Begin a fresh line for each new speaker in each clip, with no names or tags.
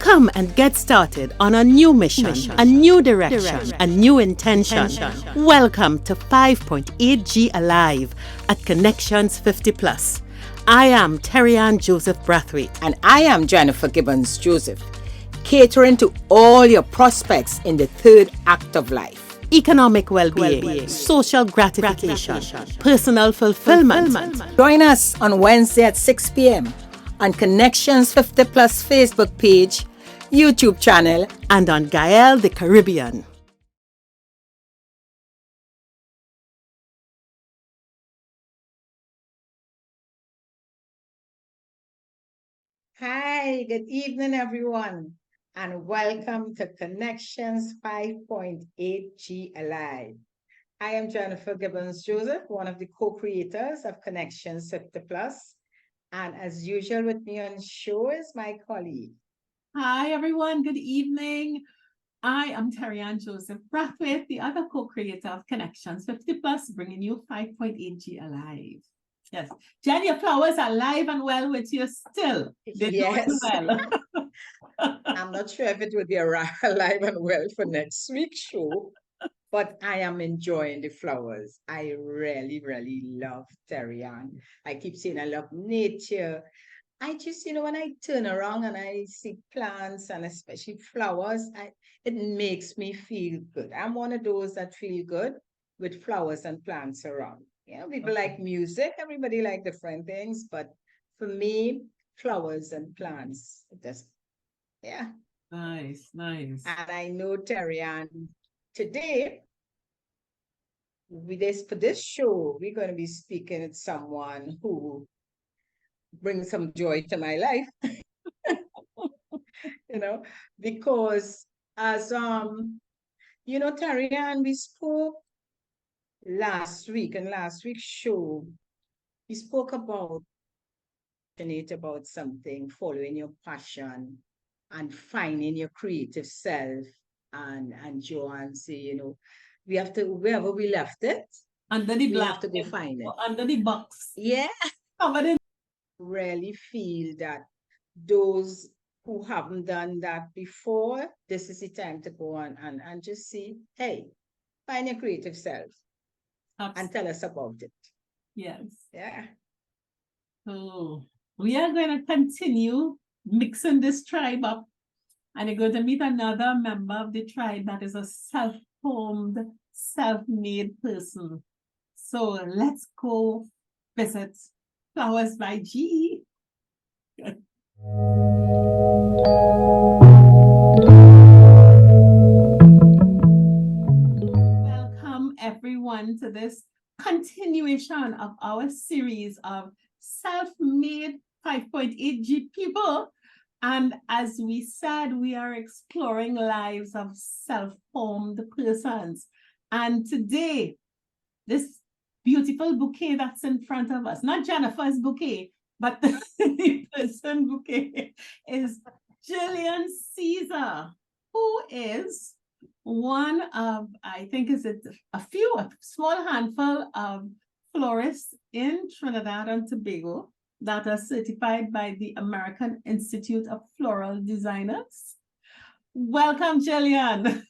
Come and get started on a new mission, a new direction, a new intention. Welcome to 5.8G Alive at Connections 50 Plus. I am Terry-Ann Joseph Brathwaite.
And I am Jennifer Gibbons Joseph, catering to all your prospects in the third act of life.
Economic well-being, social gratification, personal fulfillment.
Join us on Wednesday at 6 p.m. on Connections 50 Plus Facebook page, YouTube channel,
and on Gael the Caribbean.
Hi, good evening, everyone, and welcome to Connections 5.8G Alive. I am Jennifer Gibbons Joseph, one of the co-creators of Connections 50 Plus, and as usual with me on show is my colleague.
Hi, everyone. Good evening. I am Terry-Ann Joseph Brathwaite, the other co-creator of Connections 50 Plus, bringing you 5.8G Alive. Yes. Jen, your flowers are alive and well with you still. They're
Yes.
doing well.
I'm not sure if it will be alive and well for next week's show, but I am enjoying the flowers. I really, really love Terry-Ann. I keep saying I love nature. I just, when I turn around and I see plants and especially flowers, it makes me feel good. I'm one of those that feel good with flowers and plants around. People like music, everybody like different things, but for me, flowers and plants, yeah.
Nice.
And I know, Terry-Ann, today, for this show, we're going to be speaking with someone who brings some joy to my life, because as, Terry-Ann, we spoke last week, and last week's show, we spoke about something, following your passion and finding your creative self. And Joanne say, we have to, wherever we left it,
Under the
we have to go find it.
Under the box.
Yeah.
Covered in.
Really feel that those who haven't done that before, this is the time to go on and just see, hey, find your creative self.
Absolutely.
And tell us about it.
Yes.
Yeah.
So we are going to continue mixing this tribe up, and you're going to meet another member of the tribe that is a self-formed, self-made person. So let's go visit Flowers by G. Welcome everyone to this continuation of our series of self-made 5.8G people. And as we said, we are exploring lives of self-formed persons. And today, this beautiful bouquet that's in front of us, not Jennifer's bouquet, but the person bouquet, is Gillian Caesar, who is one of, I think, a small handful of florists in Trinidad and Tobago that are certified by the American Institute of Floral Designers. Welcome, Gillian.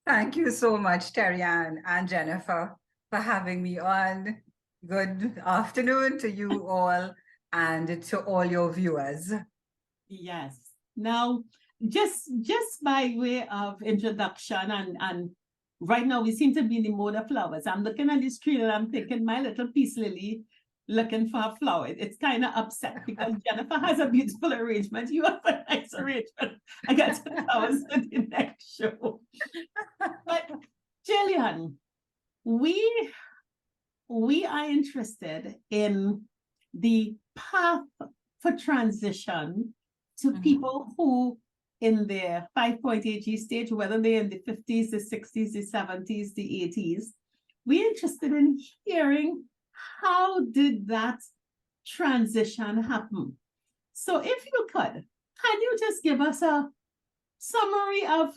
Thank you so much, Terry-Ann and Jennifer, for having me on. Good afternoon to you all and to all your viewers.
Yes. Now, just by way of introduction, and right now we seem to be in the mode of flowers. I'm looking at this tree and I'm thinking, my little peace lily looking for a flower. It's kind of upset because Jennifer has a beautiful arrangement. You have a nice arrangement. I got some flowers for the next show. But Gillian, we are interested in the path for transition to people who in their 5.8G stage, whether they're in the 50s, the 60s, the 70s, the 80s, we're interested in hearing how did that transition happen? So if you could, can you just give us a summary of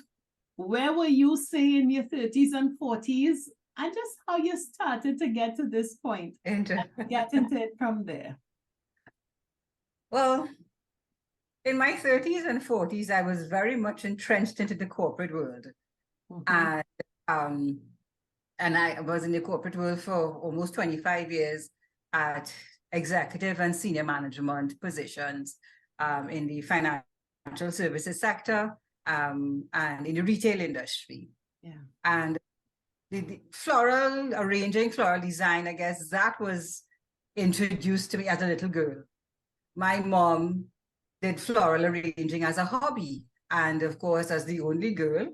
where were you, say, in your 30s and 40s, and just how you started to get to this point and get into it from there?
Well, in my 30s and 40s, I was very much entrenched into the corporate world.
Mhm.
And I was in the corporate world for almost 25 years at executive and senior management positions in the financial services sector and in the retail industry.
Yeah.
And the floral arranging, floral design, I guess that was introduced to me as a little girl. My mom did floral arranging as a hobby. And of course, as the only girl,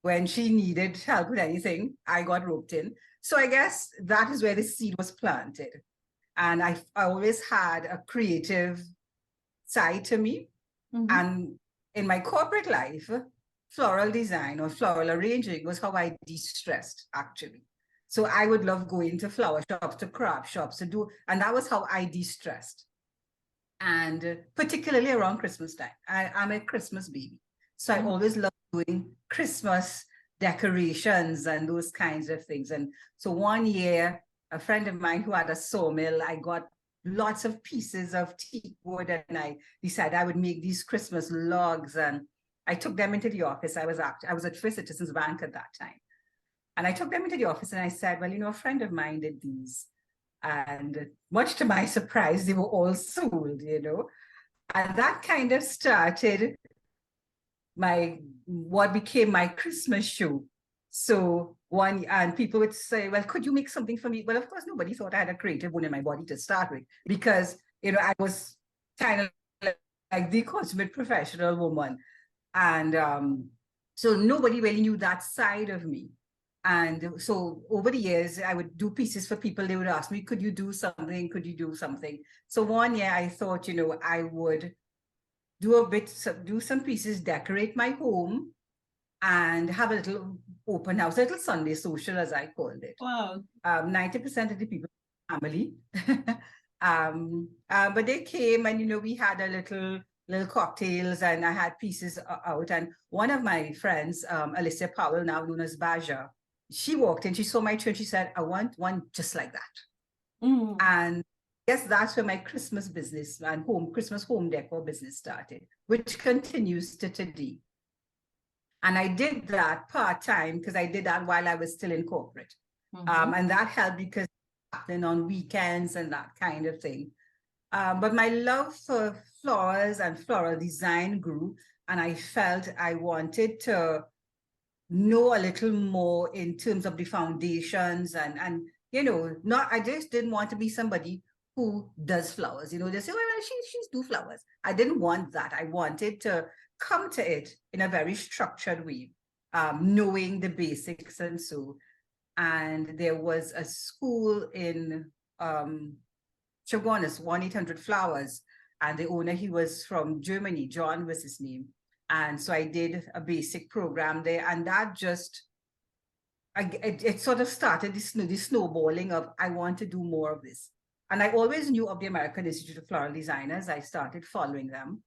when she needed help with anything, I got roped in. So I guess that is where the seed was planted. And I always had a creative side to me.
Mhm.
And in my corporate life, floral design or floral arranging was how I de-stressed, actually. So I would love going to flower shops, to craft shops, to do, and that was how I de-stressed. And particularly around Christmas time. I'm a Christmas baby. So I always love doing Christmas decorations and those kinds of things. And so one year, a friend of mine who had a sawmill, I got lots of pieces of teak wood and I decided I would make these Christmas logs and I took them into the office. I was at First Citizens Bank at that time. And I took them into the office and I said, well, a friend of mine did these. And much to my surprise, they were all sold, And that kind of started what became my Christmas show. So and people would say, well, could you make something for me? Well, of course, nobody thought I had a creative bone in my body to start with, because, I was kind of like the consummate professional woman. And so nobody really knew that side of me. And so over the years, I would do pieces for people. They would ask me, could you do something? Could you do something? So one year I thought, I would do some pieces, decorate my home and have a little open house, a little Sunday social, as I called it.
Wow.
90% of the people, family. But they came and, we had a little cocktails and I had pieces out. And one of my friends, Alicia Powell, now known as Baja, she walked in, she saw my tree and she said, I want one just like that. And yes, that's where my Christmas business and Christmas home decor business started, which continues to today. And I did that part-time because I did that while I was still in corporate. And that helped because happening on weekends and that kind of thing. But my love for flowers and floral design grew, and I felt I wanted to know a little more in terms of the foundations and I just didn't want to be somebody who does flowers. They say, well, she's do flowers. I didn't want that. I wanted to come to it in a very structured way, knowing the basics and so. And there was a school in Chaguanas, 1-800 Flowers, and the owner, he was from Germany. John was his name. And so I did a basic program there, and that just, it sort of started this snowballing of, I want to do more of this. And I always knew of the American Institute of Floral Designers. I started following them.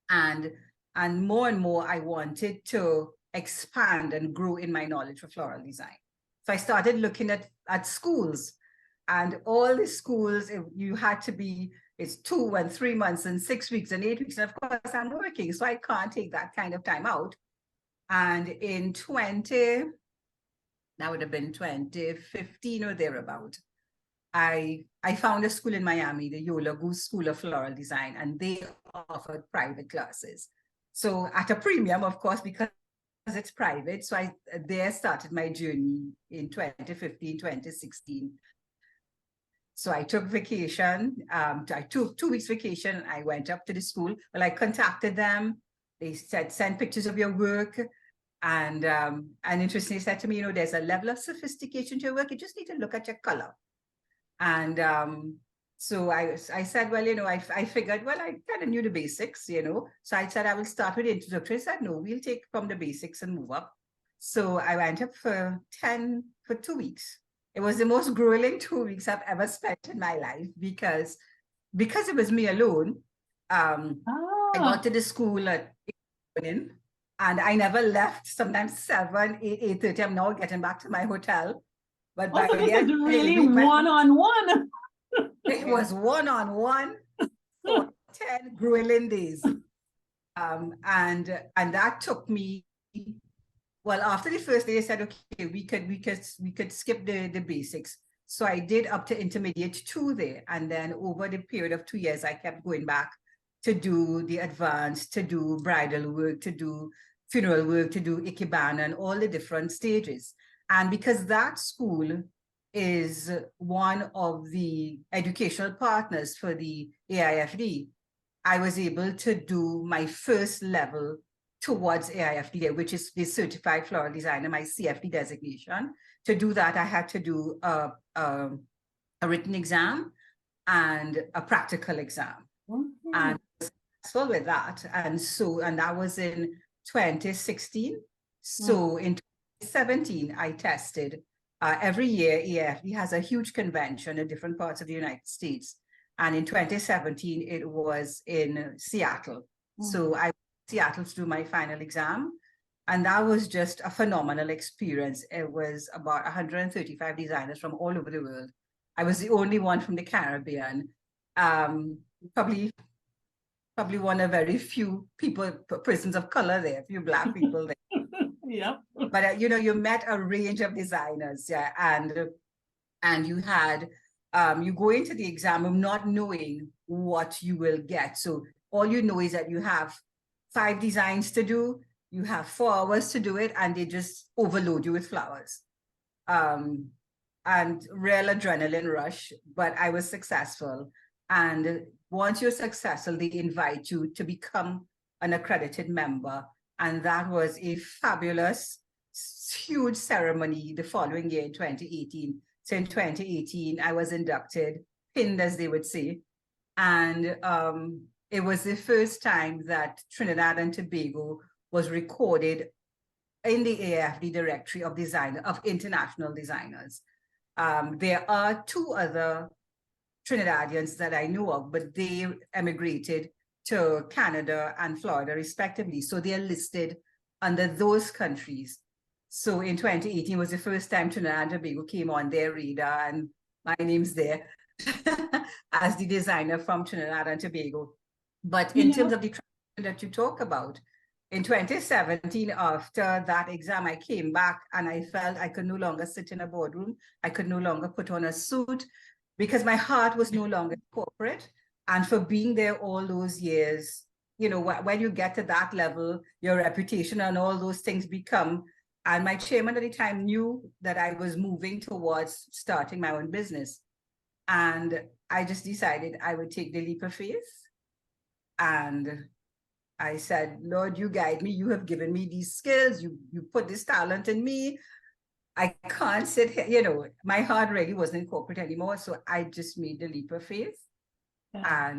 And more, I wanted to expand and grow in my knowledge of floral design. So I started looking at schools, and all the schools, you had to be, it's 2 and 3 months and 6 weeks and 8 weeks. And of course, I'm working, so I can't take that kind of time out. And in that would have been 2015 or thereabout, I found a school in Miami, the Yola Goose School of Floral Design, and they offered private classes. So at a premium, of course, because it's private. So I there started my journey in 2015, 2016. So I took vacation. I took 2 weeks vacation. And I went up to the school. Well, I contacted them. They said, send pictures of your work. And interestingly said to me, there's a level of sophistication to your work. You just need to look at your color. And so I said, well, I figured, well, I kind of knew the basics, So I said, I will start with introductory. I said, no, we'll take from the basics and move up. So I went up for 2 weeks. It was the most grueling 2 weeks I've ever spent in my life because it was me alone. I got to the school at 8 morning, and I never left. Sometimes 7, 8, 8:30. I'm now getting back to my hotel. But by
this
the end
is
of the
really
week,
one-on-one.
it was one-on-one for 10 grueling days. And that took me, well, after the first day, I said, okay, we could skip the basics. So I did up to intermediate 2 there. And then over the period of 2 years, I kept going back to do the advanced, to do bridal work, to do funeral work, to do ikebana, and all the different stages. And because that school is one of the educational partners for the AIFD, I was able to do my first level towards AIFD, which is the Certified Floral Designer, my CFD designation. To do that, I had to do a written exam and a practical exam. And I was successful with that. And that was in 2016. So in 2017, I tested. Every year, AIFD has a huge convention in different parts of the United States. And in 2017, it was in Seattle. So I went to Seattle to do my final exam. And that was just a phenomenal experience. It was about 135 designers from all over the world. I was the only one from the Caribbean. Probably one of very few persons of color there, a few Black people there.
Yeah.
But you met a range of designers, yeah, and you had you go into the exam not knowing what you will get. So all you know is that you have 5 designs to do, you have 4 hours to do it, and they just overload you with flowers. And real adrenaline rush, but I was successful. And once you're successful, they invite you to become an accredited member. And that was a fabulous, huge ceremony the following year in 2018. So in 2018, I was inducted, pinned as they would say. And it was the first time that Trinidad and Tobago was recorded in the AFD directory of international designers. There are 2 other Trinidadians that I know of, but they emigrated to Canada and Florida respectively. So they're listed under those countries. So in 2018 was the first time Trinidad and Tobago came on their radar, and my name's there as the designer from Trinidad and Tobago. But in terms of the transition that you talk about, in 2017, after that exam, I came back and I felt I could no longer sit in a boardroom. I could no longer put on a suit because my heart was no longer corporate. And for being there all those years, when you get to that level, your reputation and all those things become. And my chairman at the time knew that I was moving towards starting my own business. And I just decided I would take the leap of faith. And I said, Lord, you guide me. You have given me these skills. You put this talent in me. I can't sit here. My heart really wasn't in corporate anymore. So I just made the leap of faith. Yeah.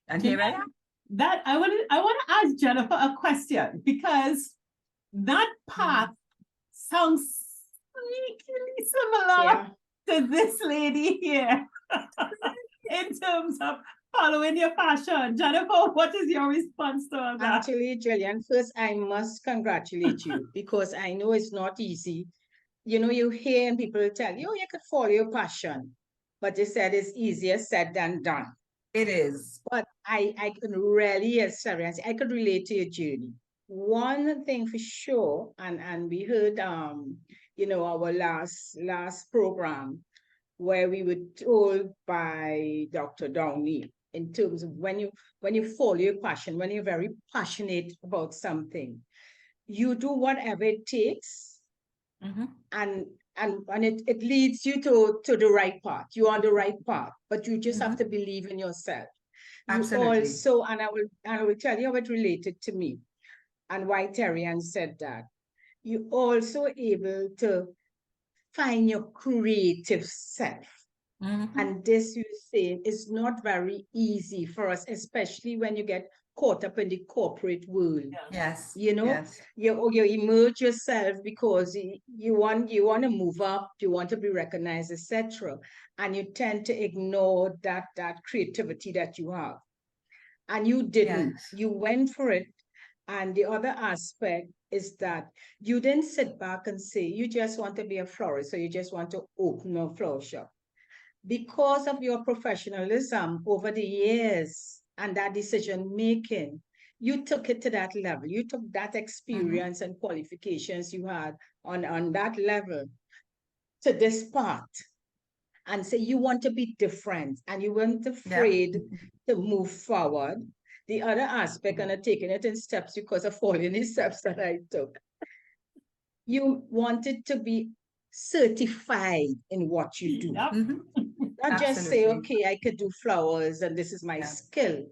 And here I am.
That I want to ask Jennifer a question, because that path sounds sneakily similar to this lady here in terms of following your passion. Jennifer, what is your response to all that?
Actually, Gillian, first I must congratulate you because I know it's not easy. You hear and people tell you, you could follow your passion, but they said it's easier said than done.
It is.
But I can really experience, I could relate to your journey. One thing for sure, and we heard our last program where we were told by Dr. Downey, in terms of when you follow your passion, when you're very passionate about something, you do whatever it takes, and it leads you to the right path. You're on the right path, but you just have to believe in yourself.
Absolutely.
You also, and I will tell you how it related to me and why Terry-Ann said that. You also able to find your creative self. And this, you say, is not very easy for us, especially when you get caught up in the corporate world.
Yes.
You emerge yourself because you want to move up, you want to be recognized, etc. And you tend to ignore that creativity that you have. And you didn't. Yes. You went for it. And the other aspect is that you didn't sit back and say, you just want to be a florist, so you just want to open a flower shop. Because of your professionalism over the years, and that decision making, you took it to that level. You took that experience and qualifications you had on that level to this part and say you want to be different and you weren't afraid to move forward. The other aspect, and I'm taking it in steps because of all in the steps that I took, you wanted to be certified in what you do.
Yep.
Not just say, okay, I could do flowers and this is my skill,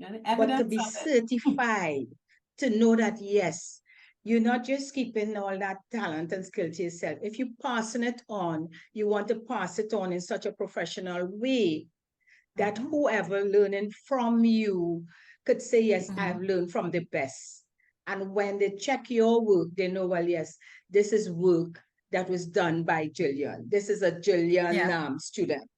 but to be certified, to know that, yes, you're not just keeping all that talent and skill to yourself. If you're passing it on, you want to pass it on in such a professional way that whoever learning from you could say, yes, I've learned from the best. And when they check your work, they know, well, yes, this is work that was done by Gillian. This is a Gillian student.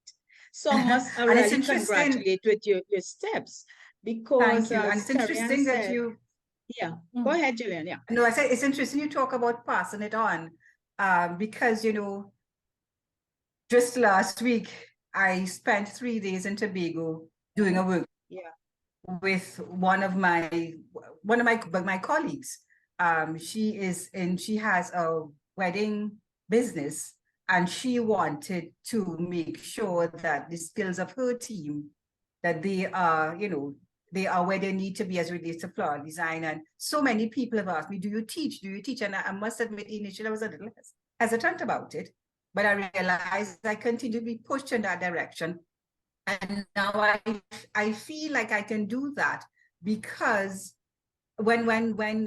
So I must really congratulate with your steps, because
thank you. And it's interesting that you
go ahead, Gillian.
No, I said it's interesting you talk about passing it on, because, you know, just last week I spent 3 days in Tobago doing a work with one of my colleagues. She has a wedding business, and she wanted to make sure that the skills of her team, that they are, you know, they are where they need to be as relates to floral design. And so many people have asked me, do you teach? Do you teach? And I must admit, initially I was a little hesitant about it, but I realized I continue to be pushed in that direction. And now I feel like I can do that, because when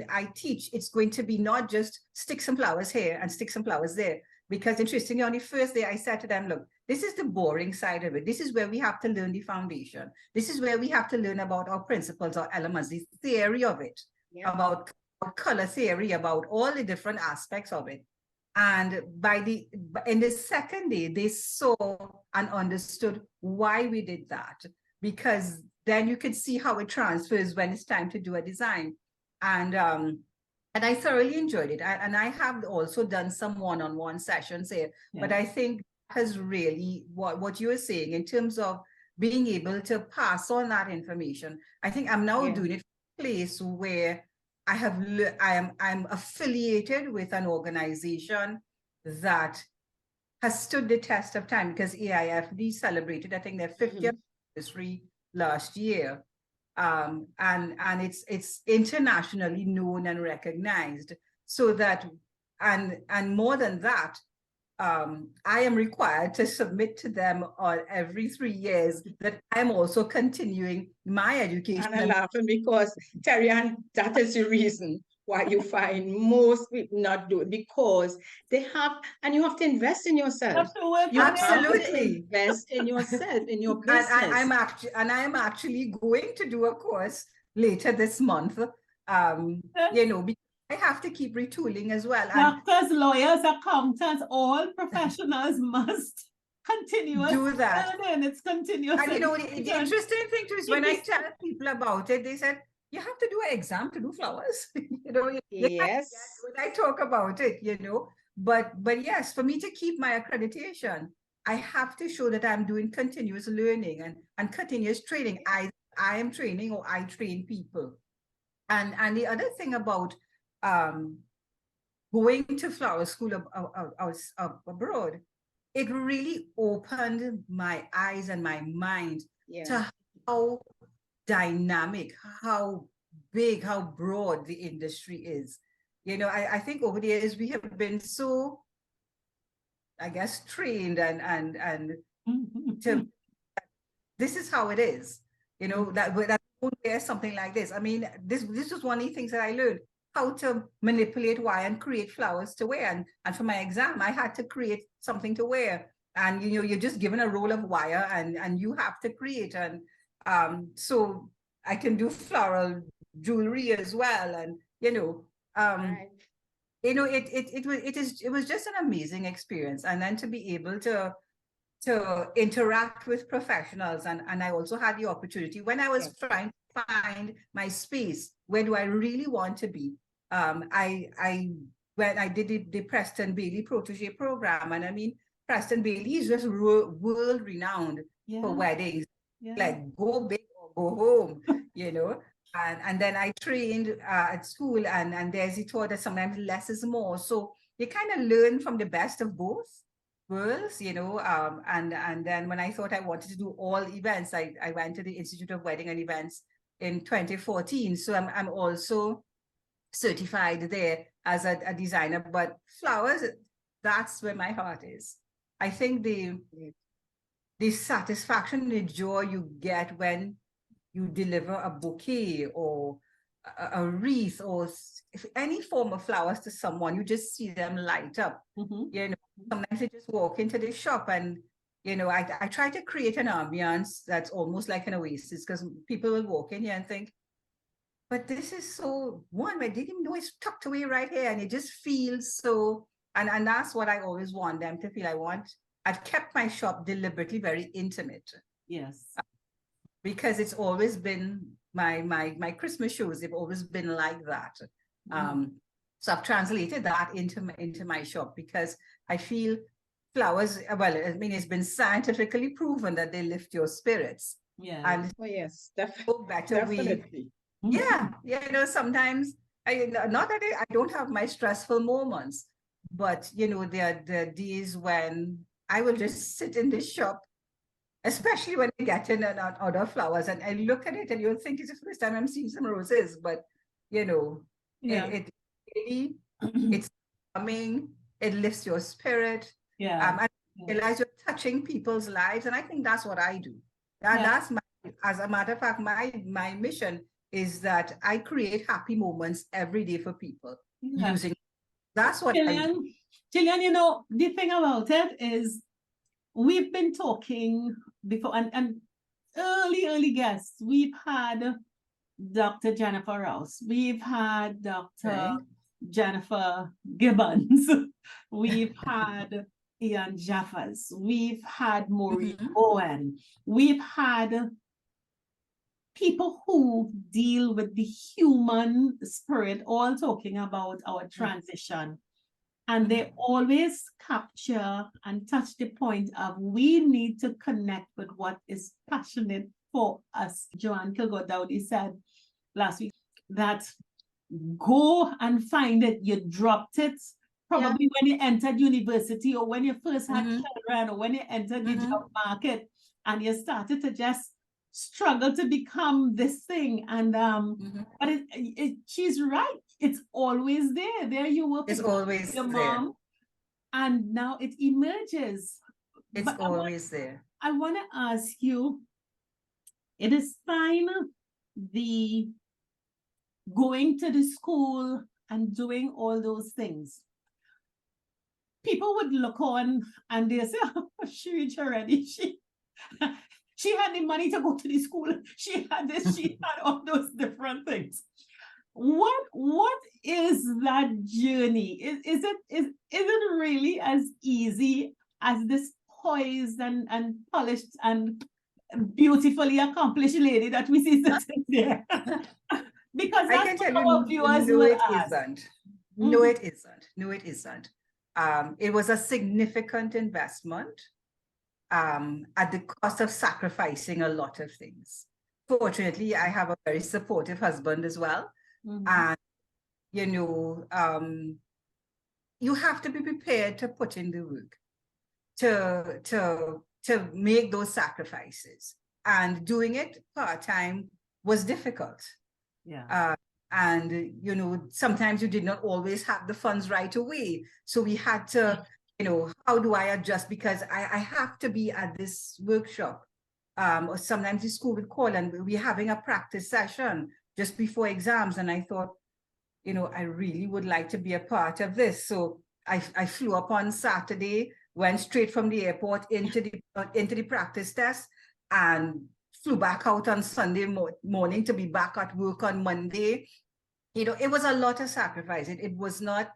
I teach, it's going to be not just stick some flowers here and stick some flowers there. Because interestingly, on the first day I said to them, look, this is the boring side of it. This is where we have to learn the foundation. This is where we have to learn about our principles, our elements, the theory of it, about color theory, about all the different aspects of it. And in the second day, they saw and understood why we did that, because then you could see how it transfers when it's time to do a design. And I thoroughly enjoyed it. And I have also done some one-on-one sessions here, but I think has really what you were saying in terms of being able to pass on that information. I think I'm now doing it from a place where I'm affiliated with an organization that has stood the test of time, because AIFD celebrated, I think, their 50th anniversary last year. And it's internationally known and recognized, so that, and more than that, I am required to submit to them on every 3 years that I'm also continuing my education.
And I'm laughing because, Terry-Ann, that is the reason why you find most people not do it, because they have, and you have to invest in yourself. You
absolutely
have to invest in yourself, in your business.
And I'm actually going to do a course later this month, you know, because I have to keep retooling as well.
Doctors, lawyers, accountants, all professionals must continuously
do that.
And it's continuous.
And you know, the interesting thing too is when I tell people about it, they said, you have to do an exam to do flowers. You know,
yes.
When I talk about it, you know, but yes, for me to keep my accreditation, I have to show that I'm doing continuous learning and continuous training. I am training, or I train people. And the other thing about going to flower school abroad, it really opened my eyes and my mind to how dynamic, how big, how broad the industry is. You know, I think over the years we have been so, I guess, trained and to, this is how it is. You know, that won't wear something like this. I mean, this was one of the things that I learned, how to manipulate wire and create flowers to wear. And for my exam, I had to create something to wear. And you know, you're just given a roll of wire and you have to create. And so I can do floral jewelry as well. And you know, you know, it was just an amazing experience. And then to be able to interact with professionals, and I also had the opportunity when I was trying to find my space, where do I really want to be? When I did the Preston Bailey Protégé program, and I mean, Preston Bailey is just world renowned for weddings, like go big or go home, you know. And then I trained at school, and there's the thought that sometimes less is more. So you kind of learn from the best of both worlds, you know. And then when I thought I wanted to do all events, I went to the Institute of Wedding and Events in 2014. So I'm also certified there as a designer. But flowers, that's where my heart is. I think the satisfaction, the joy you get when you deliver a bouquet or a wreath or any form of flowers to someone, you just see them light up. You know, sometimes they just walk into the shop, and you know, I try to create an ambiance that's almost like an oasis, because people will walk in here and think, but this is so warm. I didn't even know it's tucked away right here, and it just feels so. And that's what I always want them to feel. I've kept my shop deliberately very intimate.
Yes.
Because it's always been my Christmas shows, they've always been like that. So I've translated that into my shop, because I feel flowers, well, I mean, it's been scientifically proven that they lift your spirits.
Yeah.
And
Oh, yes,
definitely. Yeah, you know, sometimes not that I don't have my stressful moments, but you know, there are days when I will just sit in the shop, especially when I get in and out of flowers, and I look at it and you'll think it's the first time I'm seeing some roses, but you know, it really, it's coming, it lifts your spirit. And you realize you're touching people's lives, and I think that's what I do. That's as a matter of fact, my mission is that I create happy moments every day for people using. That's what I do.
Gillian, you know, the thing about it is, we've been talking before, and early guests. We've had Dr. Jennifer Rouse. We've had Dr. Jennifer Gibbons. We've had Ian Jaffers. We've had Maureen Owen. We've had people who deal with the human spirit, all talking about our transition. And they always capture and touch the point of, we need to connect with what is passionate for us. Joanne Kilgore-Dowdy said last week that go and find it. You dropped it probably when you entered university, or when you first had children, or when you entered the job market, and you started to just struggle to become this thing. And but she's right, it's always there you work,
it's always
your
there,
mom, and now it emerges.
It's always there.
I want to ask you, it is fine, the going to the school and doing all those things. People would look on and they say, oh, she rich already, she had the money to go to the school. She had this, she had all those different things. What is that journey? Is it really as easy as this poised and polished and beautifully accomplished lady that we see sitting there? Because that's
I can tell
our
you,
viewers
no,
will
it
ask.
isn't. No, it isn't. No, it isn't. It was a significant investment at the cost of sacrificing a lot of things. Fortunately, I have a very supportive husband as well. And, you know, you have to be prepared to put in the work, to make those sacrifices. And doing it part-time was difficult. And, you know, sometimes you did not always have the funds right away. So we had to, you know, how do I adjust? Because I have to be at this workshop. Or sometimes the school would call and we're having a practice session just before exams. And I thought, you know, I really would like to be a part of this. So I flew up on Saturday, went straight from the airport into the practice test, and flew back out on Sunday morning to be back at work on Monday. You know, it was a lot of sacrifice. It was not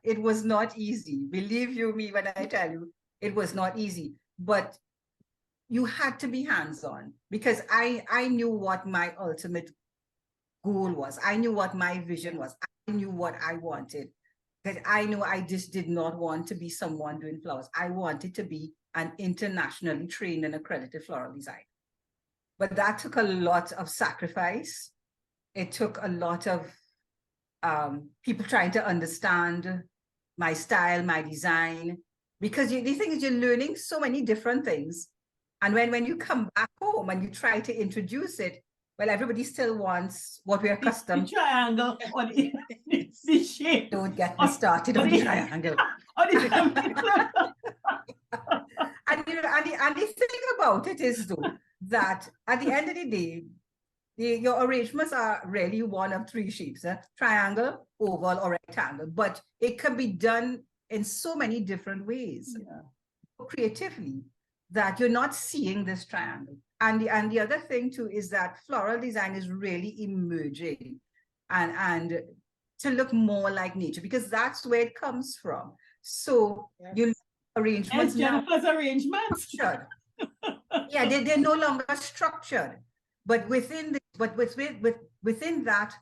easy. Believe you me when I tell you, it was not easy. But you had to be hands-on, because I knew what my ultimate goal was. I knew what my vision was. I knew what I wanted. Because I knew I just did not want to be someone doing flowers. I wanted to be an internationally trained and accredited floral designer. but that took a lot of sacrifice. It took a lot of people trying to understand my style, my design, because the thing is, you're learning so many different things. And when you come back home and you try to introduce it, well, everybody still wants what we're accustomed
The triangle or the shape.
Don't get me started on the triangle.
Or the
And, and the thing about it is, though, that at the end of the day, your arrangements are really one of three shapes, triangle, oval, or rectangle, but it can be done in so many different ways, creatively, that you're not seeing this triangle. And the other thing too is that floral design is really emerging and to look more like nature, because that's where it comes from. So you arrangements
Jennifer's arrangements.
Structured. Yeah, they're no longer structured, but within that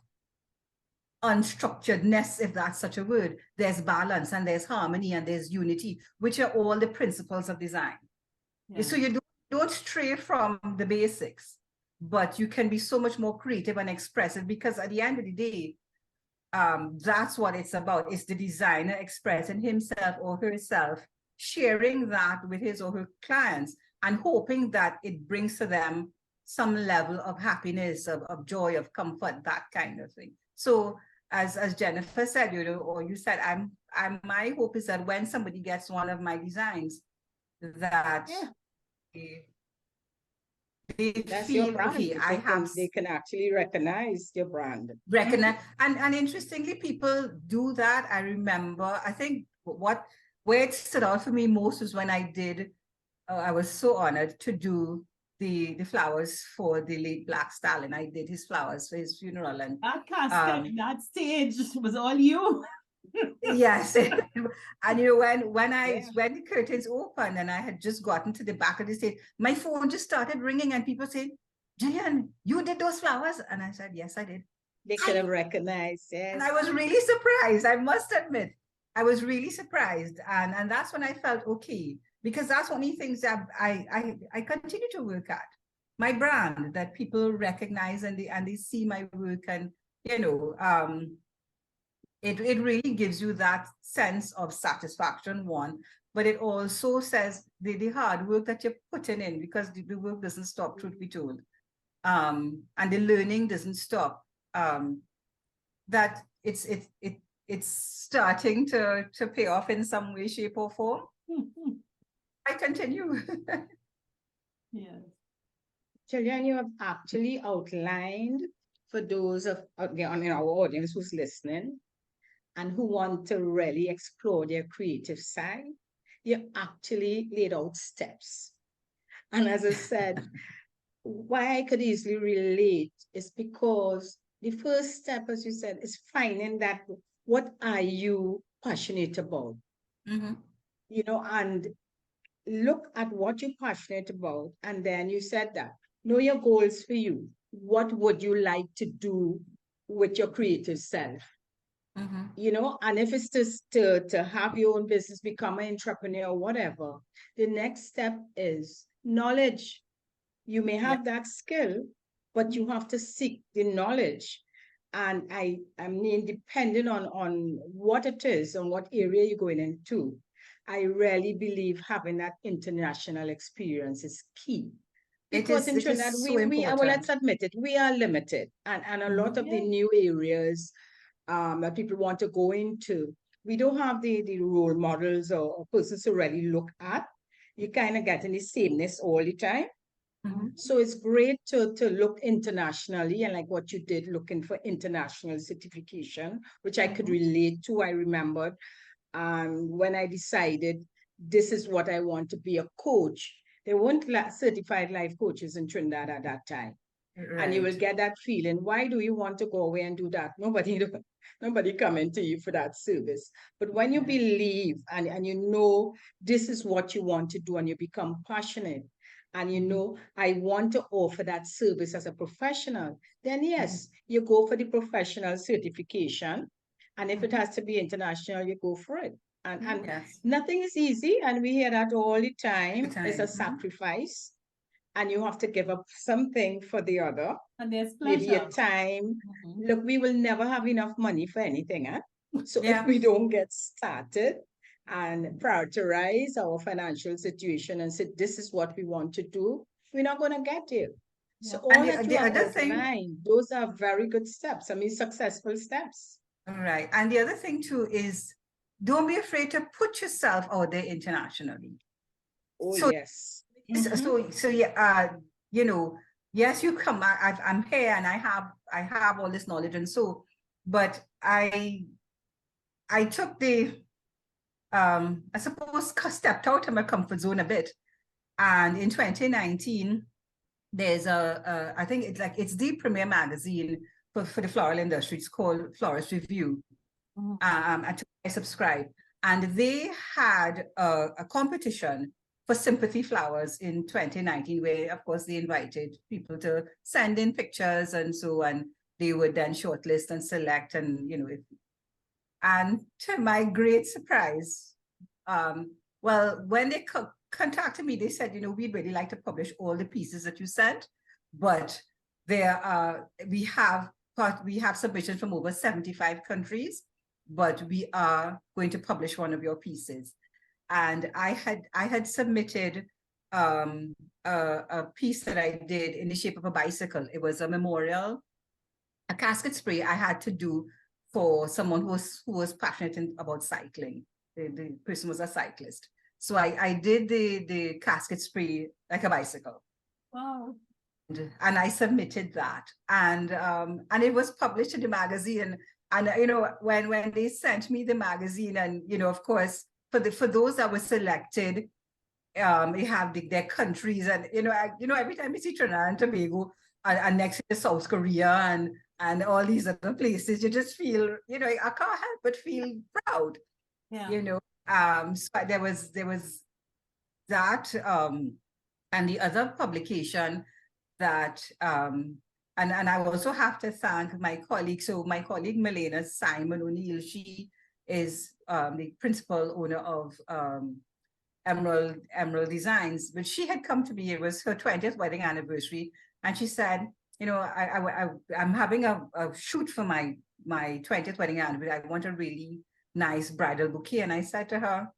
unstructuredness, if that's such a word, there's balance and there's harmony and there's unity, which are all the principles of design. So you don't stray from the basics, but you can be so much more creative and expressive, because at the end of the day, that's what it's about. It's the designer expressing himself or herself, sharing that with his or her clients, and hoping that it brings to them some level of happiness, of joy, of comfort, that kind of thing. So as Jennifer said, or you said, my hope is that when somebody gets one of my designs, that they
That's
feel,
your brand.
okay,
They can actually recognize your brand.
Recognize, and interestingly, people do that. I remember, I think where it stood out for me most was when I did, I was so honored to do the flowers for the late Black Stallion. I did his flowers for his funeral, and
that casket, that stage was all you.
Yes. And when the curtains opened and I had just gotten to the back of the stage, my phone just started ringing and people said, Gillian, you did those flowers? And I said, yes, I did.
They could have recognized, yes.
And I was really surprised, I must admit. I was really surprised. And that's when I felt okay, because that's one of the things that I continue to work at. My brand, that people recognize and they see my work, and it really gives you that sense of satisfaction, one, but it also says the hard work that you're putting in, because the work doesn't stop, truth be told. And the learning doesn't stop. That it's starting to pay off in some way, shape, or form. I continue.
Yes.
Gillian, you have actually outlined for those in our audience who's listening and who want to really explore their creative side, you actually laid out steps. And as I said, why I could easily relate is because the first step, as you said, is finding that what are you passionate about?
Mm-hmm.
And look at what you're passionate about. And then you said that, know your goals for you. What would you like to do with your creative self?
Mm-hmm.
And if it's just to have your own business, become an entrepreneur, whatever, the next step is knowledge. You may have that skill, but you have to seek the knowledge. And I mean, depending on what it is and what area you're going into, I really believe having that international experience is key. Because in Trinidad, let's admit it, we are limited. And a lot of the new areas that people want to go into, we don't have the role models or persons to really look at. You kind of get in the sameness all the time.
Mm-hmm.
So it's great to look internationally, and like what you did, looking for international certification, which I could relate to. I remembered when I decided this is what I want to be a coach. There weren't certified life coaches in Trinidad at that time. Right. And you will get that feeling, why do you want to go away and do that? Nobody coming to you for that service. But when you believe and you know this is what you want to do, and you become passionate, and I want to offer that service as a professional, then yes, you go for the professional certification. And if it has to be international, you go for it. And nothing is easy, and we hear that all the time. It's a sacrifice. and you have to give up something for the other.
And there's
Maybe
pleasure.
your time.
Mhm.
Look, we will never have enough money for anything, eh? So
Yeah.
if we don't get started and prioritize our financial situation and say, this is what we want to do, we're not going to get there. So
Yeah.
all
And
that
the
you have
other thing-
outlined, those are very good steps. I mean, successful steps.
Right. And the other thing too is don't be afraid to put yourself out there internationally.
Oh,
So-
yes.
So yeah, you know, yes, you come. I'm here, and I have all this knowledge, and so, but I took the I suppose stepped out of my comfort zone a bit, and in 2019, there's I think it's the premier magazine for the floral industry. It's called Florist Review.
Mhm.
I subscribe, and they had a competition for sympathy flowers in 2019, where of course they invited people to send in pictures and so, and they would then shortlist and select, and you know, and to my great surprise, well, when they contacted me, they said, you know, we'd really like to publish all the pieces that you sent, but we have submissions from over 75 countries, but we are going to publish one of your pieces. And I had submitted a piece that I did in the shape of a bicycle. It was a memorial, a casket spray I had to do for someone who was passionate about cycling. The person was a cyclist. So I did the casket spray like a bicycle.
Wow.
And I submitted that. And it was published in the magazine. And you know, when they sent me the magazine, and you know, of course, for those that were selected, they have their countries, and you know, every time you see Trinidad and Tobago and next to South Korea and all these other places, you just feel, you know, I can't help but feel proud.
Yeah.
You know, so there was that, and the other publication that, and I also have to thank my colleague. So my colleague Milena Simon O'Neill, she is the principal owner of Emerald Designs, but she had come to me. It was her 20th wedding anniversary, and she said, you know, I'm having a shoot for my 20th wedding anniversary. I want a really nice bridal bouquet. And I said to her,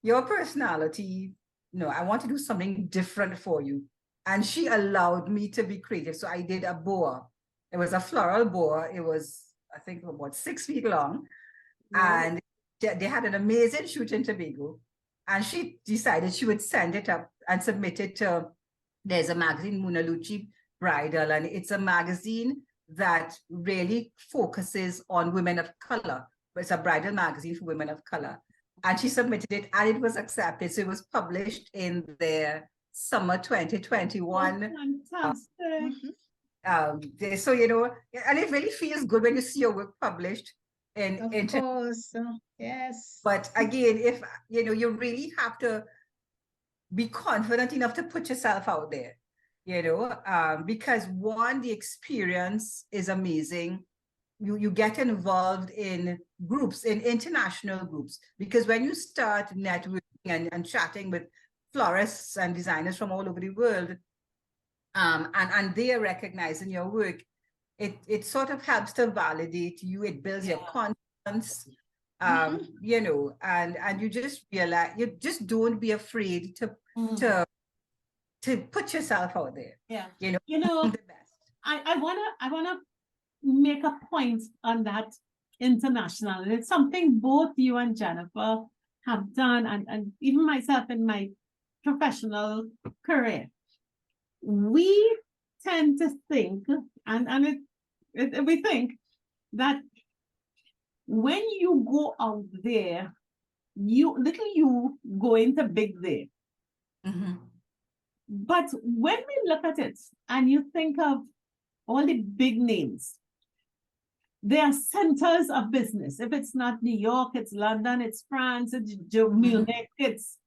your personality, no, I want to do something different for you. And she allowed me to be creative. So I did a boa. It was a floral boa. It was, I think, about 6 feet long.
Yeah.
And they had an amazing shoot in Tobago. And she decided she would send it up and submit it to, there's a magazine, Muna Lucci Bridal, and it's a magazine that really focuses on women of color. But it's a bridal magazine for women of color. And she submitted it, and it was accepted. So it was published in their summer 2021.
Fantastic.
So, you know, and it really feels good when you see your work published
Of course. Yes.
But again, if you know, you really have to be confident enough to put yourself out there, you know, because one, the experience is amazing. You get involved in groups, in international groups, because when you start networking and chatting with florists and designers from all over the world, and they are recognizing your work, it sort of helps to validate you. It builds your confidence, you know, and you just realize, you just don't be afraid to put yourself out there.
Yeah.
You know,
the
best.
I wanna make a point on that international. It's something both you and Jennifer have done, and even myself in my professional career. We tend to think, and we think that when you go out there, you go into big there.
Mm-hmm.
But when we look at it and you think of all the big names, they are centers of business. If it's not New York, it's London, it's France, it's Munich, it's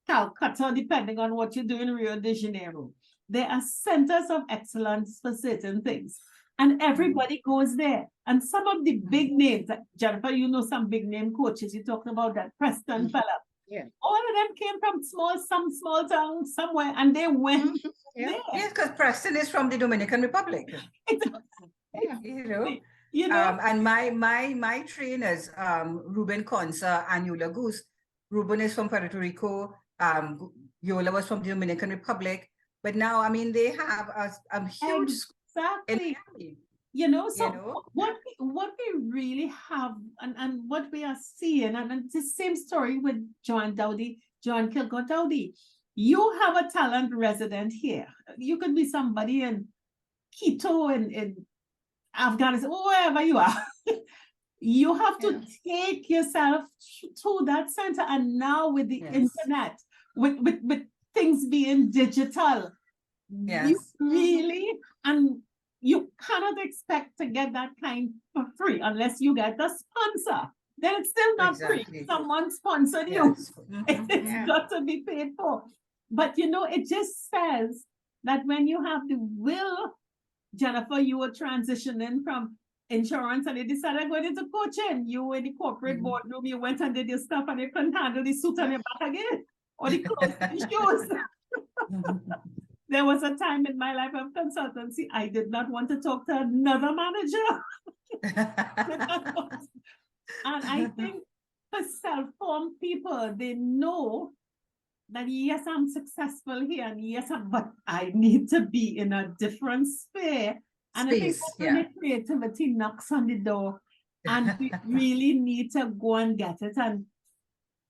Calcutta, depending on what you do in Rio de Janeiro. They are centers of excellence for certain things. And everybody goes there. And some of the big names, Jennifer, you know some big name coaches, you're talking about that Preston fella. All of them came from some small town somewhere, and they went
Yeah.
there.
Yes, because Preston is from the Dominican Republic.
Yeah.
You know, and my trainers, Ruben Conza and Yola Goose. Ruben is from Puerto Rico. Yola was from the Dominican Republic. But now, I mean, they have a huge school in
Exactly.
Miami.
So what we really have, and what we are seeing, and it's the same story with John Kilgore Dowdy. You have a talent resident here. You could be somebody in Quito, in Afghanistan, wherever you are. You have to take yourself to that center. And now with the internet, with things being digital, you really, and you cannot expect to get that kind for free unless you get a sponsor. Then it's still not free. Someone sponsored you. It's got to be paid for. But it just says that when you have the will, Jennifer, you were transitioning from insurance and you decided going into coaching. You were in the corporate boardroom, you went and did your stuff and you couldn't handle the suit on your back again or the clothes and shoes. There was a time in my life of consultancy, I did not want to talk to another manager. And I think for self-formed people, they know that yes, I'm successful here, and yes, but I need to be in a different sphere. And I think that's when the creativity knocks on the door, and we really need to go and get it. And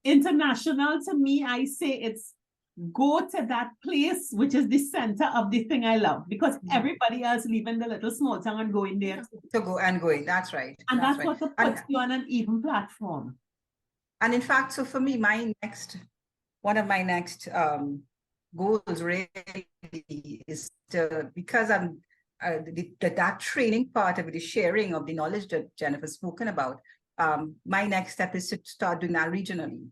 international, to me, I say it's go to that place, which is the center of the thing I love, because everybody else leaving the little small town and going there.
Going, that's right.
And that's what puts you on an even platform.
And in fact, so for me, one of my next goals really is to, because I'm that training part of it, the sharing of the knowledge that Jennifer's spoken about. My next step is to start doing that regionally.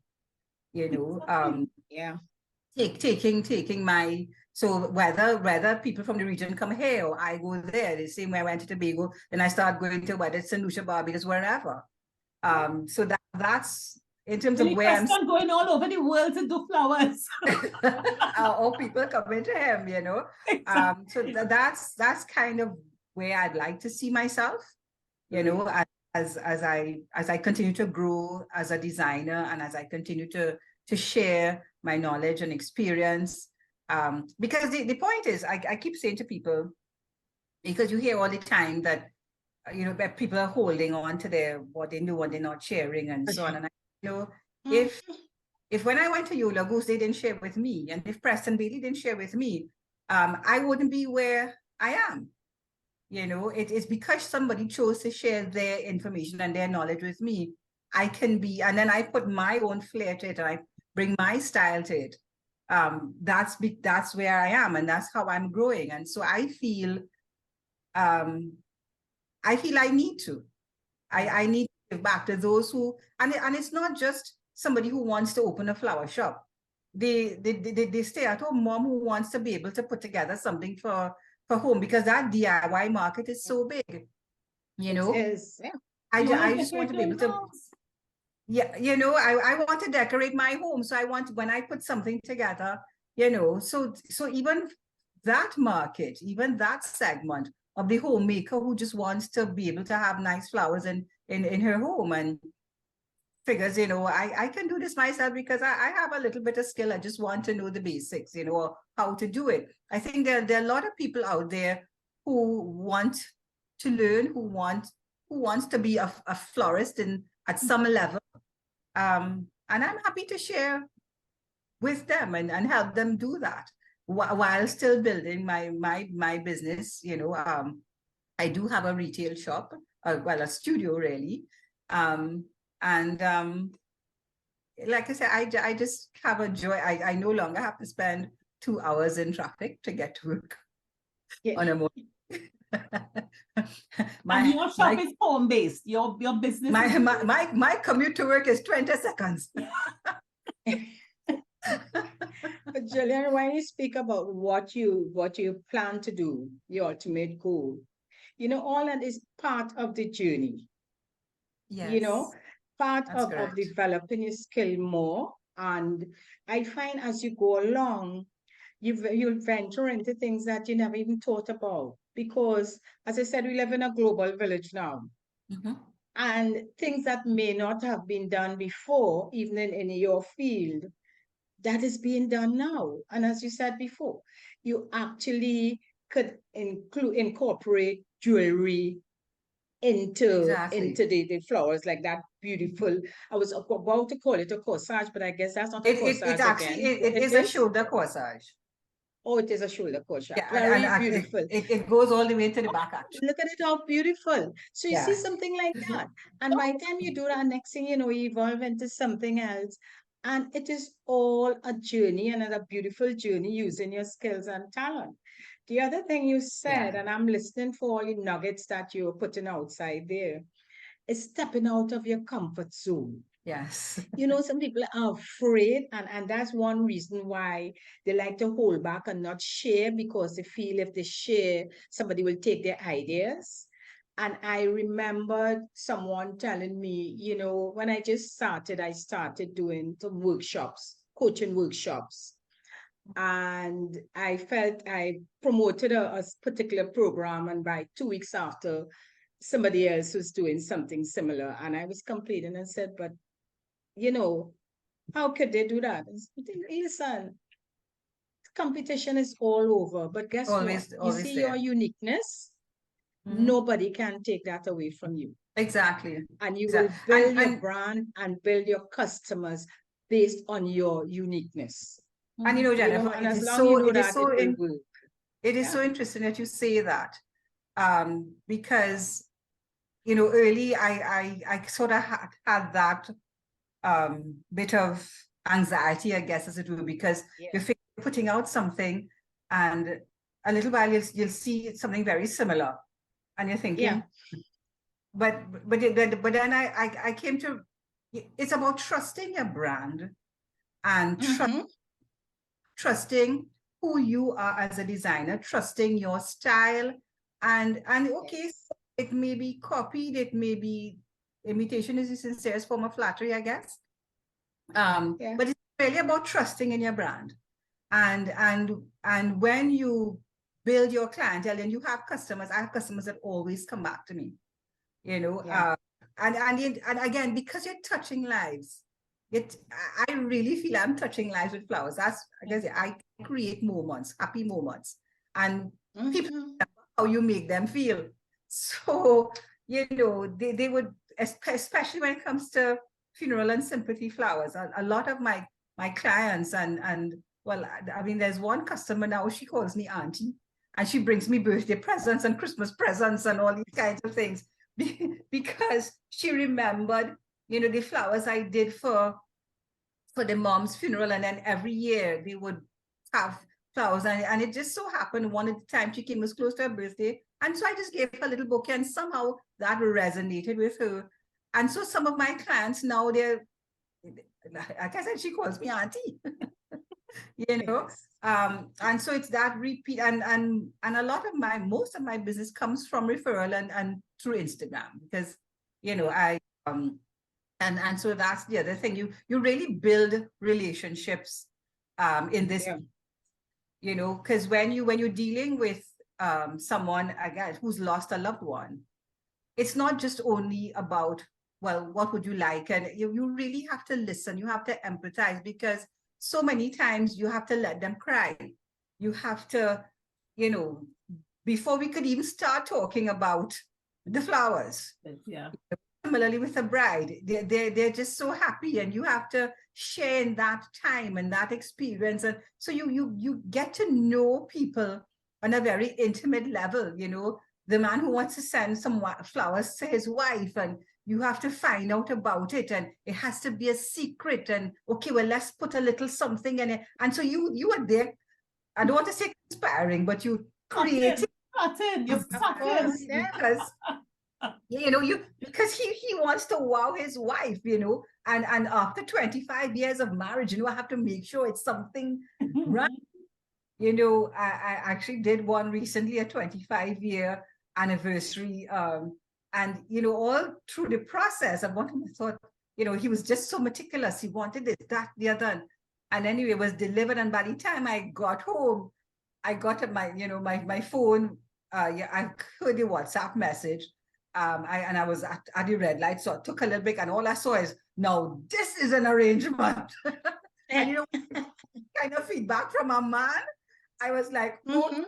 Taking my, so whether people from the region come here or I go there, the same way I went to Tobago, then I start going to whether it's St. Lucia, Barbados, wherever. So that's in terms of where I'm
going all over the world to do flowers.
or people coming to him, Exactly. So that's kind of where I'd like to see myself, as I continue to grow as a designer and as I continue to share my knowledge and experience. Because the point is, I keep saying to people, because you hear all the time that that people are holding on to what they know and they're not sharing and so on. And if when I went to Yola Goose, they didn't share with me, and if Preston Bailey didn't share with me, I wouldn't be where I am. It's because somebody chose to share their information and their knowledge with me, I can be, and then I put my own flair to it and I bring my style to it. That's where I am, and that's how I'm growing. And so I feel I need to. I need to give back to those who, and it's not just somebody who wants to open a flower shop. The stay-at-home mom who wants to be able to put together something for home, because that DIY market is so big. It is, yeah. I just want to be able to. I want to decorate my home. So I want, when I put something together, so even that market, even that segment of the homemaker who just wants to be able to have nice flowers in her home and figures, I can do this myself because I have a little bit of skill. I just want to know the basics, or how to do it. I think there are a lot of people out there who want to learn, who wants to be a florist at some level. And I'm happy to share with them and help them do that while still building my business. I do have a retail shop, a studio really. Like I said, I just have a joy. I no longer have to spend 2 hours in traffic to get to work on a morning.
And your shop is home-based. Your business.
My commute to work is 20 seconds.
But Gillian, when you speak about what you plan to do, your ultimate goal, all that is part of the journey.
Yes.
Part of developing your skill more, And I find as you go along, you'll venture into things that you never even thought about. Because, as I said, we live in a global village now.
Mhm.
And things that may not have been done before, even in your field, that is being done now. And as you said before, you actually could incorporate jewelry
Exactly.
into the flowers, like that beautiful. I was about to call it a corsage, but I guess that's not a
It
corsage
actually
again.
it
It
is a
is.
shoulder corsage.
Oh, it is a shoulder corsage.
Yeah,
Very
and
beautiful.
it goes all the way to the back actually.
Look at it, how beautiful. So you see
Yeah.
something like that. And by the time you do that, next thing you know, you evolve into something else. And it is all a journey and a beautiful journey using your skills and talent. The other thing you said,
Yeah.
and I'm listening for all the nuggets that you're putting outside there, is stepping out of your comfort zone.
Yes.
You know, some people are afraid, and that's one reason why they like to hold back and not share, because they feel if they share, somebody will take their ideas. And I remember someone telling me, you know, when I just started, I started doing some workshops, coaching workshops. And I felt I promoted a particular program, and by 2 weeks after, somebody else was doing something similar. And I was complaining and said, but you know, how could they do that? Listen, competition is all over, but guess what? You
Always
see your
there.
uniqueness,
Mhm.
nobody can take that away from you.
Exactly.
And you will
Exactly.
build your
And
brand and build your customers based on your uniqueness.
you know,
You know,
Jennifer,
and as long you know that, it will work.
it is
Yeah.
so interesting that you say that. Because you know, early I sort of had that bit of anxiety, I guess, as it were, because
Yeah.
you're putting out something, and a little while you'll see something very similar, and you're thinking,
Yeah.
but then I came to, it's about trusting your brand and
Mhm.
trusting who you are as a designer, trusting your style, and okay,
Yes.
so it may be copied, it may be imitation is the sincerest form of flattery, I guess.
Yeah.
But it's really about trusting in your brand. And when you build your clientele and you have customers, I have customers that always come back to me, you know,
Yeah.
and again, because you're touching lives, I really feel I'm touching lives with flowers. That's, I guess, I create moments, happy moments, and people
Mhm.
remember how you make them feel. So, you know, they would, especially when it comes to funeral and sympathy flowers, a lot of my clients and well, I mean, there's one customer now, she calls me auntie, and she brings me birthday presents and Christmas presents and all these kinds of things because she remembered, you know, the flowers I did for the mom's funeral, and then every year they would have flowers, and it just so happened one of the times she came was close to her birthday, and so I just gave her a little bouquet, and somehow that resonated with her. And so some of my clients now, they're, like I said, she calls me auntie. You know,
Yes.
and so it's that repeat, and a lot of most of my business comes from referral and through Instagram, because you know, I and so that's the other thing, you really build relationships in this,
Yeah.
you know, because when you're dealing with someone, again, who's lost a loved one, it's not just only about, well, what would you like? And you really have to listen, you have to empathize, because so many times you have to let them cry. You have to, you know, before we could even start talking about the flowers.
Yeah.
Similarly with a bride, they're just so happy, and you have to share in that time and that experience. And so you get to know people on a very intimate level, you know, the man who wants to send some flowers to his wife, and you have to find out about it, and it has to be a secret, and okay, well, let's put a little something in it. And so you are there, I don't want to say conspiring, but you creating,
You're
Of
plotting.
course. Yeah.
because you know, because he wants to wow his wife, you know, and after 25 years of marriage, you know, I have to make sure it's something right. You know, I actually did one recently, a 25-year anniversary, and you know, all through the process, I thought, he was just so meticulous. He wanted this, that, the other. And anyway, it was delivered. And by the time I got home, I got my, my phone. I heard the WhatsApp message. I was at the red light, so I took a little break, and all I saw is, now this is an arrangement. And kind of feedback from a man. I was like, oh,